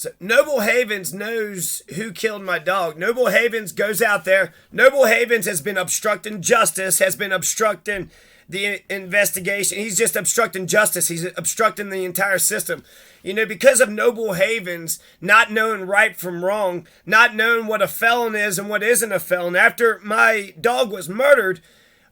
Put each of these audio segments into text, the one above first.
So Noble Havens knows who killed my dog. Noble Havens goes out there. Noble Havens has been obstructing justice, has been obstructing the investigation. He's just obstructing justice. He's obstructing the entire system. You know, because of Noble Havens not knowing right from wrong, not knowing what a felon is and what isn't a felon. After my dog was murdered,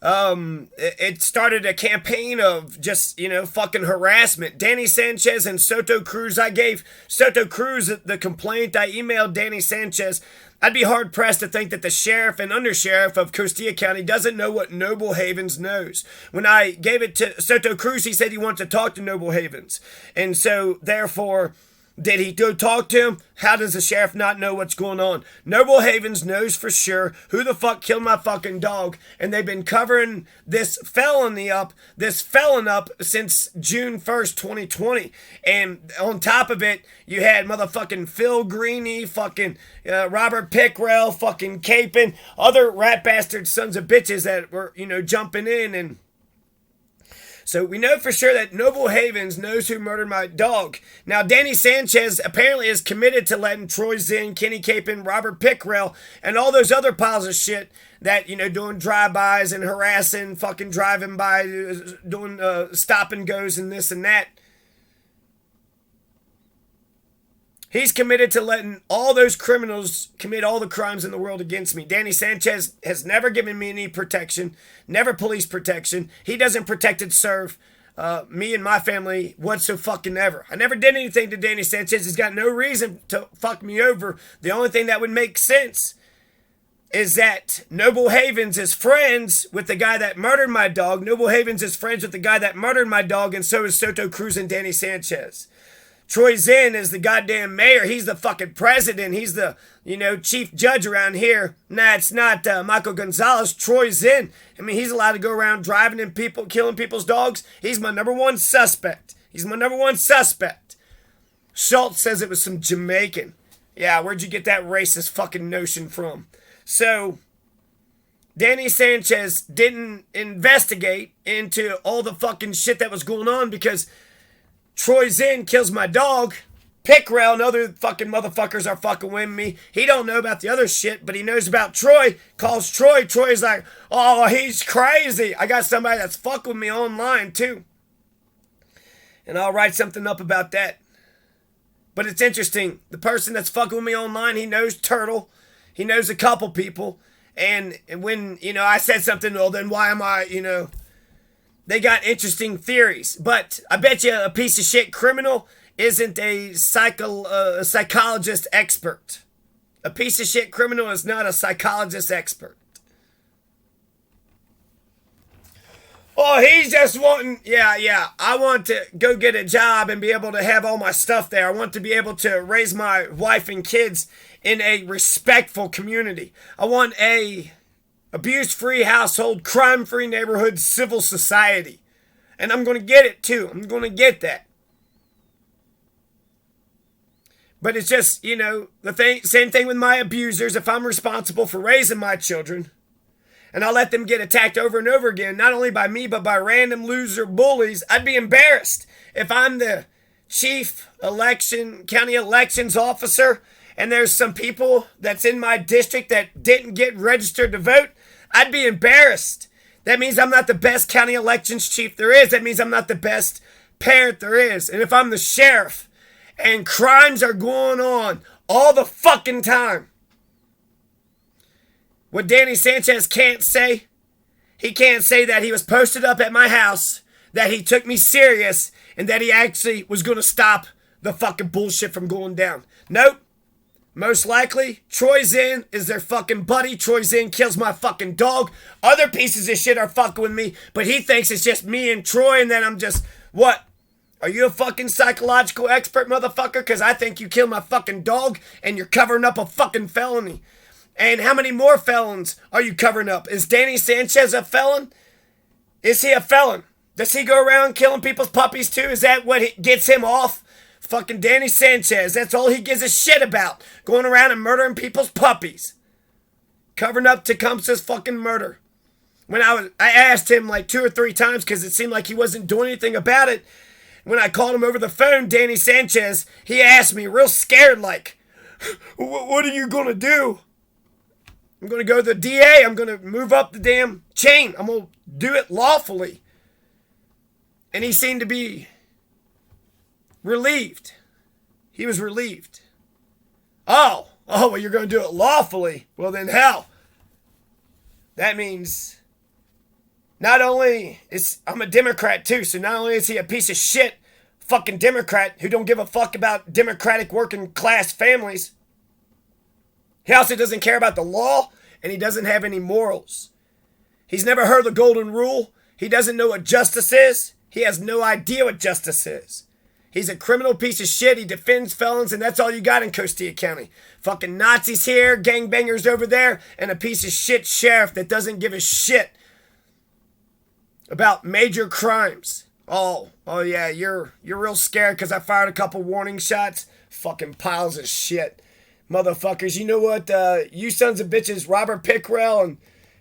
it started a campaign of just, fucking harassment. Danny Sanchez and Soto Cruz. I gave Soto Cruz the complaint. I emailed Danny Sanchez. I'd be hard pressed to think that the sheriff and undersheriff of Costilla County doesn't know what Noble Havens knows. When I gave it to Soto Cruz, he said he wanted to talk to Noble Havens. And so, therefore, did he go talk to him? How does the sheriff not know what's going on? Noble Havens knows for sure who the fuck killed my fucking dog, and they've been covering this felon up since June 1st, 2020. And on top of it, you had motherfucking Phil Greeny, fucking Robert Pickrell, fucking Capon, other rat bastard sons of bitches that were, jumping in. And so we know for sure that Noble Havens knows who murdered my dog. Now, Danny Sanchez apparently is committed to letting Troy Zinn, Kenny Capon, Robert Pickrell, and all those other piles of shit that, doing drive-bys and harassing, fucking driving by, doing stop and goes and this and that. He's committed to letting all those criminals commit all the crimes in the world against me. Danny Sanchez has never given me any protection, never police protection. He doesn't protect and serve me and my family whatsoever. I never did anything to Danny Sanchez. He's got no reason to fuck me over. The only thing that would make sense is that Noble Havens is friends with the guy that murdered my dog. Noble Havens is friends with the guy that murdered my dog, and so is Soto Cruz and Danny Sanchez. Troy Zinn is the goddamn mayor. He's the fucking president. He's the, chief judge around here. Nah, it's not Michael Gonzalez. Troy Zinn. I mean, he's allowed to go around driving and killing people's dogs. He's my number one suspect. Schultz says it was some Jamaican. Yeah, where'd you get that racist fucking notion from? So, Danny Sanchez didn't investigate into all the fucking shit that was going on because Troy Zinn kills my dog. Pickrell and other fucking motherfuckers are fucking with me. He don't know about the other shit, but he knows about Troy. Calls Troy. Troy's like, oh, he's crazy. I got somebody that's fucking with me online too. And I'll write something up about that. But it's interesting. The person that's fucking with me online, he knows Turtle. He knows a couple people. And when, I said something, well, then why am I, They got interesting theories, but I bet you a piece of shit criminal isn't a psychologist expert. A piece of shit criminal is not a psychologist expert. Oh, he's just wanting, I want to go get a job and be able to have all my stuff there. I want to be able to raise my wife and kids in a respectful community. I want a abuse-free household, crime-free neighborhood, civil society. And I'm going to get it, too. I'm going to get that. But it's just, same thing with my abusers. If I'm responsible for raising my children, and I let them get attacked over and over again, not only by me, but by random loser bullies, I'd be embarrassed. If I'm the chief county elections officer, and there's some people that's in my district that didn't get registered to vote, I'd be embarrassed. That means I'm not the best county elections chief there is. That means I'm not the best parent there is. And if I'm the sheriff and crimes are going on all the fucking time, what Danny Sanchez can't say, he can't say that he was posted up at my house, that he took me serious, and that he actually was going to stop the fucking bullshit from going down. Nope. Most likely, Troy Zinn is their fucking buddy. Troy Zinn kills my fucking dog. Other pieces of shit are fucking with me, but he thinks it's just me and Troy, and then I'm just, what? Are you a fucking psychological expert, motherfucker? Because I think you killed my fucking dog, and you're covering up a fucking felony. And how many more felons are you covering up? Is Danny Sanchez a felon? Is he a felon? Does he go around killing people's puppies too? Is that what gets him off? Fucking Danny Sanchez, that's all he gives a shit about. Going around and murdering people's puppies. Covering up Tecumseh's fucking murder. When I asked him like 2 or 3 times because it seemed like he wasn't doing anything about it. When I called him over the phone, Danny Sanchez, he asked me real scared like, what are you going to do? I'm going to go to the DA. I'm going to move up the damn chain. I'm going to do it lawfully. And he seemed to be relieved. He was relieved. Oh, well, you're going to do it lawfully. Well, then hell. That means not only I'm a Democrat too, so not only is he a piece of shit fucking Democrat who don't give a fuck about democratic working class families, he also doesn't care about the law, and he doesn't have any morals. He's never heard the golden rule. He doesn't know what justice is. He has no idea what justice is. He's a criminal piece of shit. He defends felons, and that's all you got in Costilla County. Fucking Nazis here, gangbangers over there, and a piece of shit sheriff that doesn't give a shit about major crimes. Oh yeah, you're real scared because I fired a couple warning shots? Fucking piles of shit. Motherfuckers, you know what? You sons of bitches, Robert Pickrell and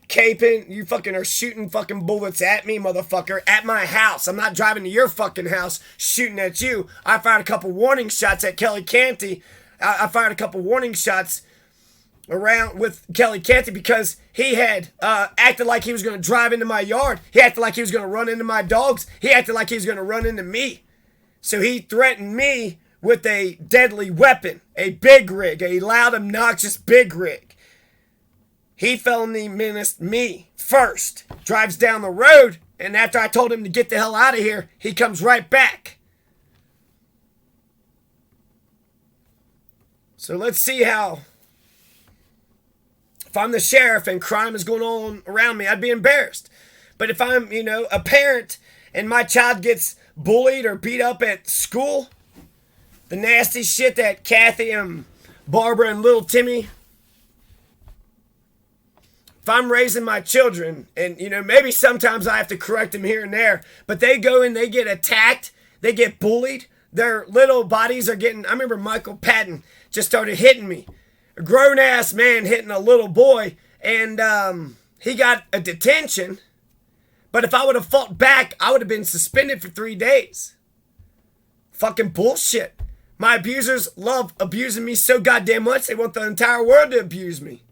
Capon, you fucking are shooting fucking bullets at me, motherfucker, at my house. I'm not driving to your fucking house shooting at you. I fired a couple warning shots at Kelly Canty. I fired a couple warning shots around with Kelly Canty because he had acted like he was going to drive into my yard. He acted like he was going to run into my dogs. He acted like he was going to run into me. So he threatened me with a deadly weapon, a big rig, a loud, obnoxious big rig. He felony menaced me first, drives down the road, and after I told him to get the hell out of here, he comes right back. So let's see how, if I'm the sheriff and crime is going on around me, I'd be embarrassed. But if I'm, a parent and my child gets bullied or beat up at school, the nasty shit that Kathy and Barbara and little Timmy, if I'm raising my children, and, maybe sometimes I have to correct them here and there, but they go and they get attacked, they get bullied, their little bodies are getting, I remember Michael Patton just started hitting me. A grown-ass man hitting a little boy, and he got a detention, but if I would have fought back, I would have been suspended for 3 days. Fucking bullshit. My abusers love abusing me so goddamn much, they want the entire world to abuse me.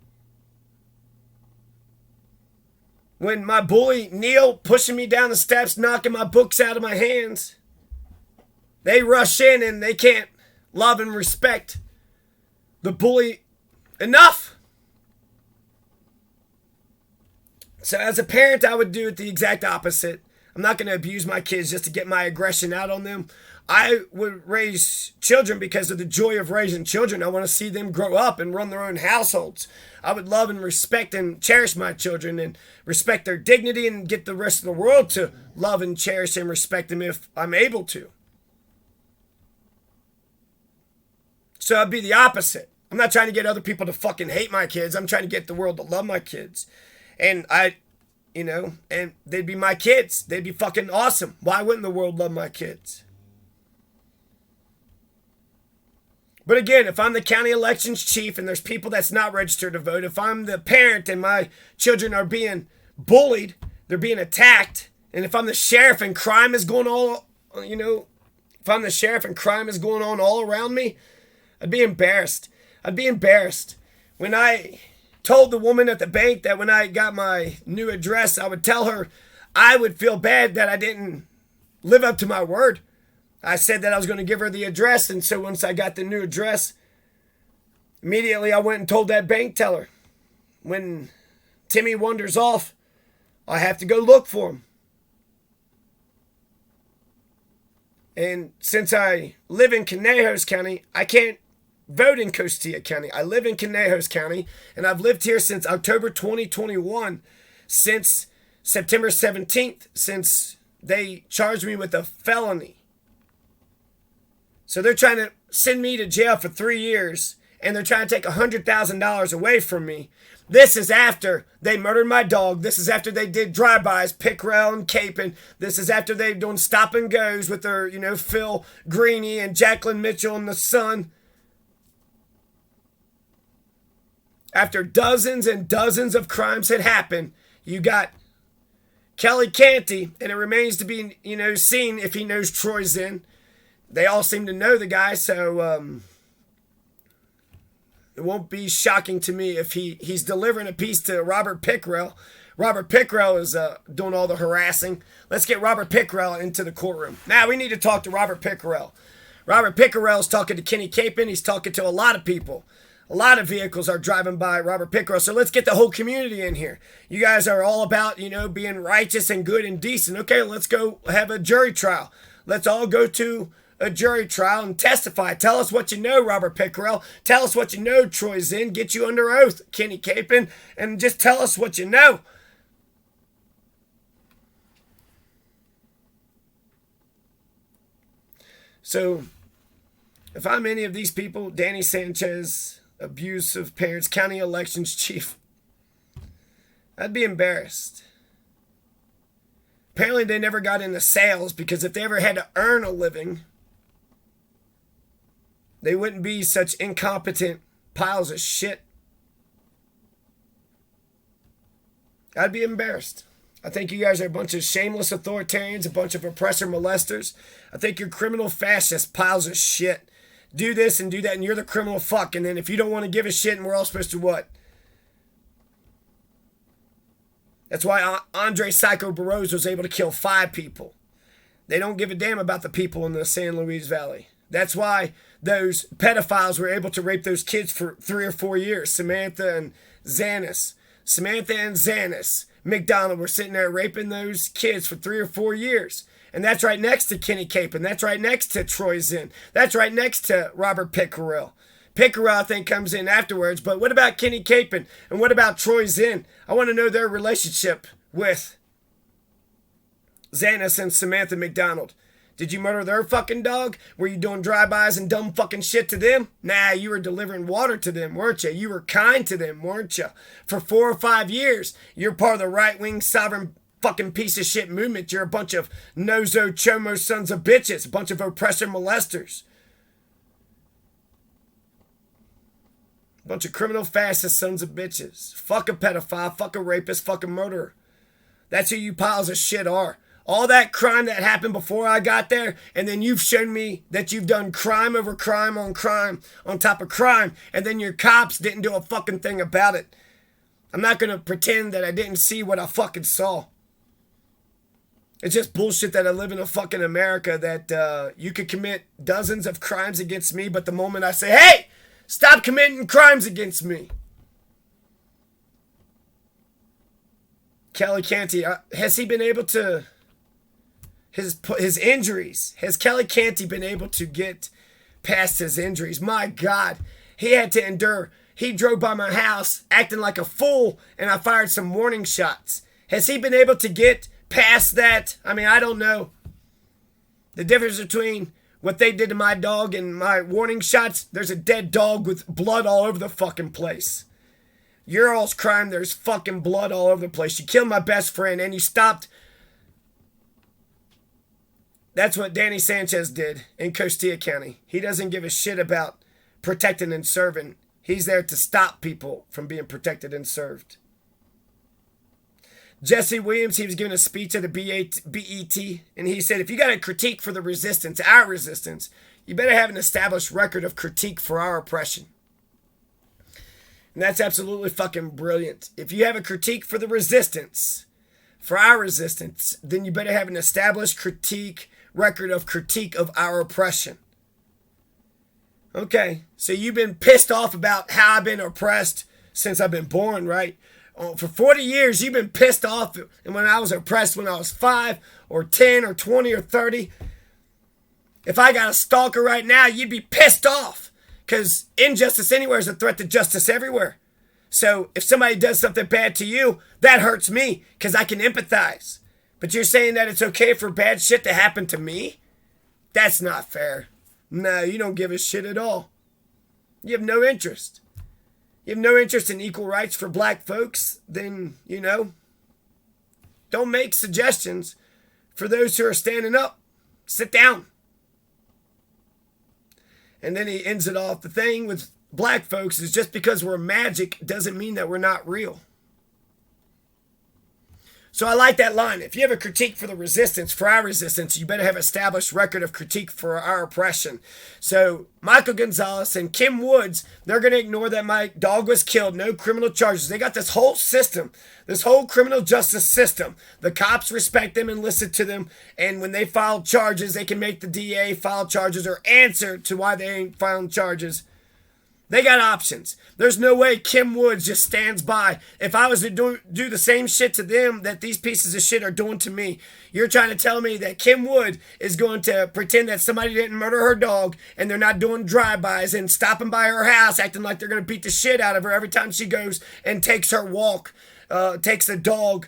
When my bully Neil pushing me down the steps, knocking my books out of my hands, they rush in and they can't love and respect the bully enough. So as a parent, I would do it the exact opposite. I'm not going to abuse my kids just to get my aggression out on them. I would raise children because of the joy of raising children. I want to see them grow up and run their own households. I would love and respect and cherish my children and respect their dignity and get the rest of the world to love and cherish and respect them if I'm able to. So I'd be the opposite. I'm not trying to get other people to fucking hate my kids. I'm trying to get the world to love my kids. And and they'd be my kids. They'd be fucking awesome. Why wouldn't the world love my kids? But again, if I'm the county elections chief and there's people that's not registered to vote, if I'm the parent and my children are being bullied, they're being attacked, and if I'm the sheriff and crime is going all, if I'm the sheriff and crime is going on all around me, I'd be embarrassed. I'd be embarrassed. When I told the woman at the bank that when I got my new address, I would tell her I would feel bad that I didn't live up to my word. I said that I was going to give her the address, and so once I got the new address, immediately I went and told that bank teller, when Timmy wanders off, I have to go look for him. And since I live in Conejos County, I can't vote in Costilla County. I live in Conejos County, and I've lived here since October 2021, since September 17th, since they charged me with a felony. So they're trying to send me to jail for 3 years, and they're trying to take $100,000 away from me. This is after they murdered my dog. This is after they did drive-bys, Pickrell and Capon. This is after they've done stop and goes with their, Phil Greeny and Jacqueline Mitchell and the son. After dozens and dozens of crimes had happened, you got Kelly Canty, and it remains to be, seen if he knows Troy Zinn. They all seem to know the guy, so it won't be shocking to me if he's delivering a piece to Robert Pickrell. Robert Pickrell is doing all the harassing. Let's get Robert Pickrell into the courtroom. Now we need to talk to Robert Pickrell. Robert Pickrell is talking to Kenny Capin. He's talking to a lot of people. A lot of vehicles are driving by Robert Pickrell. So let's get the whole community in here. You guys are all about, being righteous and good and decent. Okay, let's go have a jury trial. Let's all go to a jury trial and testify. Tell us what you know, Robert Pickrell. Tell us what you know, Troy Zinn. Get you under oath, Kenny Capin, and just tell us what you know. So, if I'm any of these people, Danny Sanchez, abusive parents, county elections chief, I'd be embarrassed. Apparently they never got into sales, because if they ever had to earn a living, they wouldn't be such incompetent piles of shit. I'd be embarrassed. I think you guys are a bunch of shameless authoritarians, a bunch of oppressor molesters. I think you're criminal fascist piles of shit. Do this and do that, and you're the criminal fuck. And then if you don't want to give a shit, and we're all supposed to what? That's why Andre Psycho Barroso was able to kill 5 people. They don't give a damn about the people in the San Luis Valley. That's why those pedophiles were able to rape those kids for 3 or 4 years. Samantha and Xanis McDonald were sitting there raping those kids for 3 or 4 years. And that's right next to Kenny Capin. That's right next to Troy Zinn. That's right next to Robert Pickrell. Pickrell, I think, comes in afterwards. But what about Kenny Capin? And what about Troy Zinn? I want to know their relationship with Xanis and Samantha McDonald. Did you murder their fucking dog? Were you doing drive-bys and dumb fucking shit to them? Nah, you were delivering water to them, weren't you? You were kind to them, weren't you? For 4 or 5 years, you're part of the right-wing sovereign fucking piece of shit movement. You're a bunch of nozo chomo sons of bitches, a bunch of oppressor molesters. A bunch of criminal fascist sons of bitches. Fuck a pedophile, fuck a rapist, fuck a murderer. That's who you piles of shit are. All that crime that happened before I got there, and then you've shown me that you've done crime over crime on top of crime, and then your cops didn't do a fucking thing about it. I'm not going to pretend that I didn't see what I fucking saw. It's just bullshit that I live in a fucking America, that you could commit dozens of crimes against me, but the moment I say, hey, stop committing crimes against me. Kelly Canty, has he been able to... His injuries. Has Kelly Canty been able to get past his injuries? My God. He had to endure. He drove by my house acting like a fool, and I fired some warning shots. Has he been able to get past that? I mean, I don't know. The difference between what they did to my dog and my warning shots, there's a dead dog with blood all over the fucking place. Your all's crime, there's fucking blood all over the place. You killed my best friend, and you stopped... That's what Danny Sanchez did in Costilla County. He doesn't give a shit about protecting and serving. He's there to stop people from being protected and served. Jesse Williams, he was giving a speech at the BET, and he said, if you got a critique for the resistance, our resistance, you better have an established record of critique for our oppression. And that's absolutely fucking brilliant. If you have a critique for the resistance, for our resistance, then you better have an established record of critique of our oppression. Okay, so you've been pissed off about how I've been oppressed since I've been born, right? For 40 years, you've been pissed off and when I was oppressed when I was 5 or 10 or 20 or 30. If I got a stalker right now, you'd be pissed off because injustice anywhere is a threat to justice everywhere. So if somebody does something bad to you, that hurts me because I can empathize. But you're saying that it's okay for bad shit to happen to me? That's not fair. No, you don't give a shit at all. You have no interest. You have no interest in equal rights for black folks, then, don't make suggestions for those who are standing up. Sit down. And then he ends it off. The thing with black folks is just because we're magic doesn't mean that we're not real. So I like that line. If you have a critique for the resistance, for our resistance, you better have established record of critique for our oppression. So Michael Gonzalez and Kim Woods, they're going to ignore that my dog was killed, no criminal charges. They got this whole system, this whole criminal justice system. The cops respect them and listen to them. And when they file charges, they can make the DA file charges or answer to why they ain't filing charges. They got options. There's no way Kim Woods just stands by. If I was to do the same shit to them that these pieces of shit are doing to me, you're trying to tell me that Kim Wood is going to pretend that somebody didn't murder her dog and they're not doing drive-bys and stopping by her house acting like they're going to beat the shit out of her every time she goes and takes her walk, takes her dog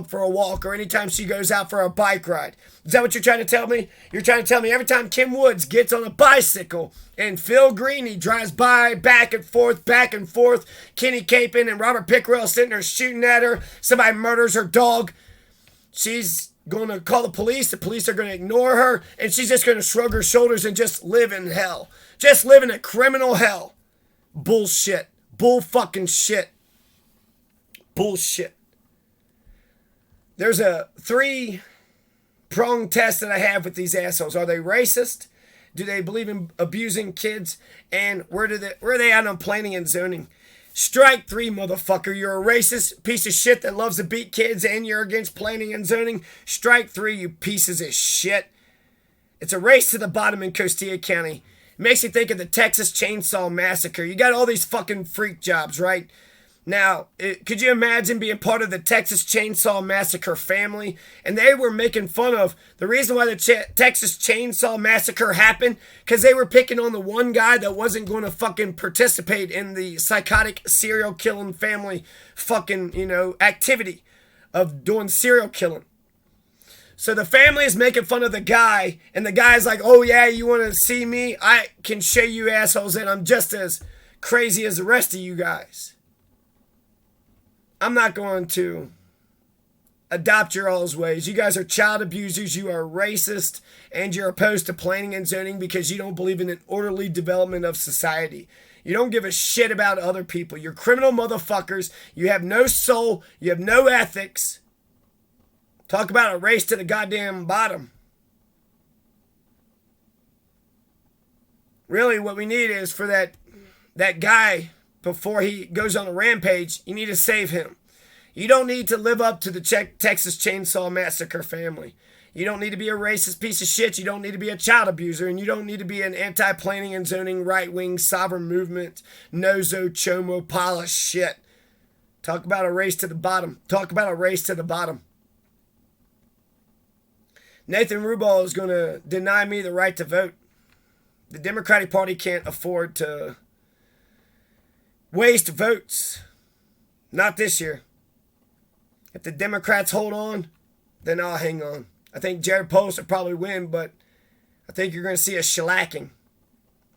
for a walk, or anytime she goes out for a bike ride. Is that what you're trying to tell me? You're trying to tell me every time Kim Woods gets on a bicycle and Phil Green drives by back and forth, Kenny Capin and Robert Pickrell sitting there shooting at her, somebody murders her dog, she's going to call the police are going to ignore her, and she's just going to shrug her shoulders and just live in hell. Just live in a criminal hell. Bullshit. Bull fucking shit. Bullshit. There's a 3-pronged test that I have with these assholes. Are they racist? Do they believe in abusing kids? And where are they at on planning and zoning? Strike 3, motherfucker. You're a racist piece of shit that loves to beat kids and you're against planning and zoning. Strike 3, you pieces of shit. It's a race to the bottom in Costilla County. It makes you think of the Texas Chainsaw Massacre. You got all these fucking freak jobs, right? Now, could you imagine being part of the Texas Chainsaw Massacre family? And they were making fun of the reason why the Texas Chainsaw Massacre happened, because they were picking on the one guy that wasn't going to fucking participate in the psychotic serial killing family fucking, activity of doing serial killing. So the family is making fun of the guy, and the guy's like, oh yeah, you want to see me? I can show you assholes that I'm just as crazy as the rest of you guys. I'm not going to adopt your all's ways. You guys are child abusers, you are racist, and you're opposed to planning and zoning because you don't believe in an orderly development of society. You don't give a shit about other people. You're criminal motherfuckers. You have no soul. You have no ethics. Talk about a race to the goddamn bottom. Really, what we need is for that guy, before he goes on a rampage, you need to save him. You don't need to live up to the Texas Chainsaw Massacre family. You don't need to be a racist piece of shit. You don't need to be a child abuser. And you don't need to be an anti-planning and zoning right-wing sovereign movement, nozo, chomo, polish shit. Talk about a race to the bottom. Talk about a race to the bottom. Nathan Rubal is going to deny me the right to vote. The Democratic Party can't afford to waste votes. Not this year. If the Democrats hold on, then I'll hang on. I think Jared Polis will probably win, but I think you're going to see a shellacking.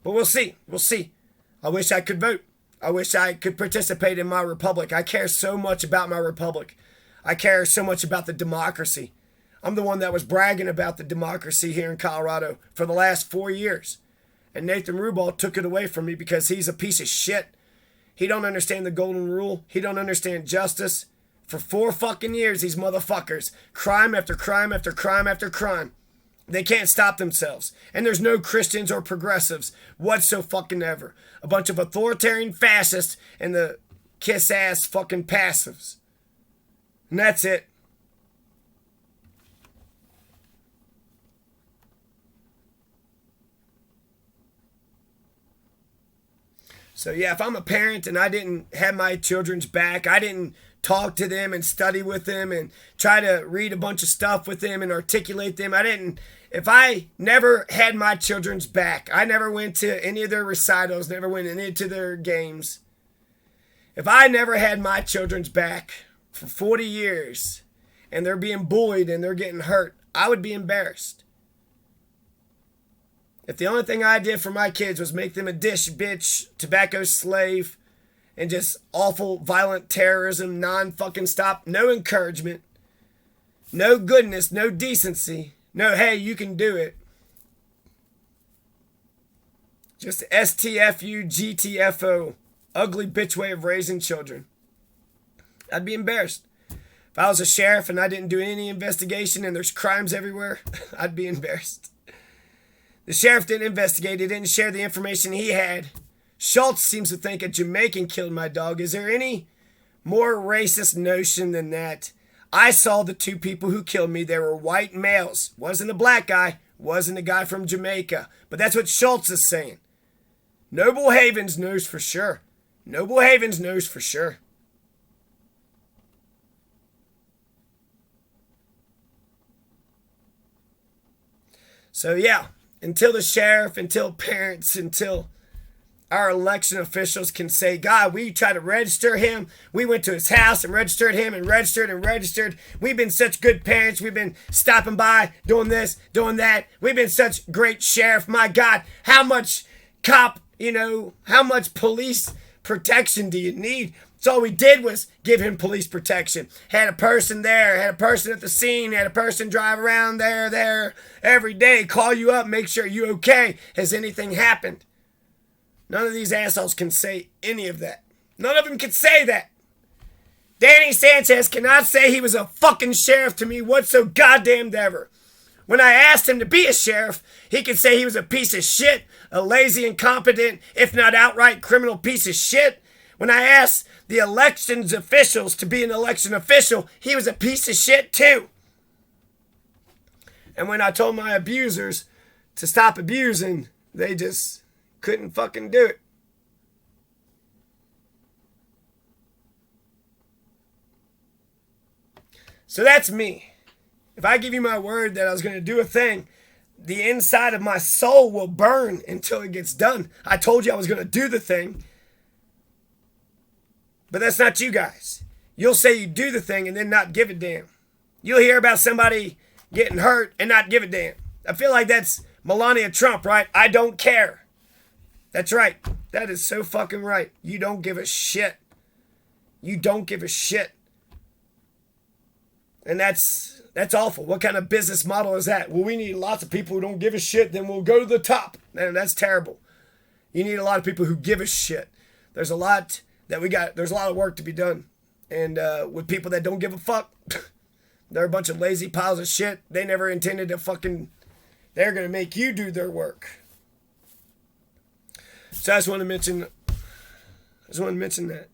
But we'll see. We'll see. I wish I could vote. I wish I could participate in my republic. I care so much about my republic. I care so much about the democracy. I'm the one that was bragging about the democracy here in Colorado for the last 4 years. And Nathan Rubal took it away from me because he's a piece of shit. He don't understand the golden rule. He don't understand justice. For 4 fucking years, these motherfuckers, crime after crime after crime after crime. They can't stop themselves. And there's no Christians or progressives whatsoever. A bunch of authoritarian fascists and the kiss-ass fucking passives. And that's it. So yeah, if I'm a parent and I didn't have my children's back, I didn't talk to them and study with them and try to read a bunch of stuff with them and articulate them. If I never had my children's back, I never went to any of their recitals, never went into their games. If I never had my children's back for 40 years and they're being bullied and they're getting hurt, I would be embarrassed. If the only thing I did for my kids was make them a dish bitch, tobacco slave, and just awful, violent terrorism, non-fucking stop, no encouragement, no goodness, no decency, no, hey, you can do it. Just STFU, GTFO, ugly bitch way of raising children. I'd be embarrassed. If I was a sheriff and I didn't do any investigation and there's crimes everywhere, I'd be embarrassed. The sheriff didn't investigate. He didn't share the information he had. Schultz seems to think a Jamaican killed my dog. Is there any more racist notion than that? I saw the two people who killed me. They were white males. Wasn't a black guy. Wasn't a guy from Jamaica. But that's what Schultz is saying. Noble Havens knows for sure. Noble Havens knows for sure. So yeah, until the sheriff, until parents, until our election officials can say, God, we tried to register him. We went to his house and registered him and registered and registered. We've been such good parents. We've been stopping by, doing this, doing that. We've been such great sheriff. My God, how much cop, how much police protection do you need? So all we did was give him police protection. Had a person there, had a person at the scene, had a person drive around there every day, call you up, make sure you're okay. Has anything happened? None of these assholes can say any of that. None of them can say that. Danny Sanchez cannot say he was a fucking sheriff to me whatso goddamn ever. When I asked him to be a sheriff, he could say he was a piece of shit, a lazy, incompetent, if not outright criminal piece of shit. When I asked the elections officials to be an election official, he was a piece of shit too. And when I told my abusers to stop abusing, they just couldn't fucking do it. So that's me. If I give you my word that I was going to do a thing, the inside of my soul will burn until it gets done. I told you I was going to do the thing. But that's not you guys. You'll say you do the thing and then not give a damn. You'll hear about somebody getting hurt and not give a damn. I feel like that's Melania Trump, right? I don't care. That's right. That is so fucking right. You don't give a shit. You don't give a shit. And that's awful. What kind of business model is that? Well, we need lots of people who don't give a shit, then we'll go to the top. Man, that's terrible. You need a lot of people who give a shit. There's a lot of work to be done. And with people that don't give a fuck, they're a bunch of lazy piles of shit. They never intended to they're going to make you do their work. So I just want to mention that.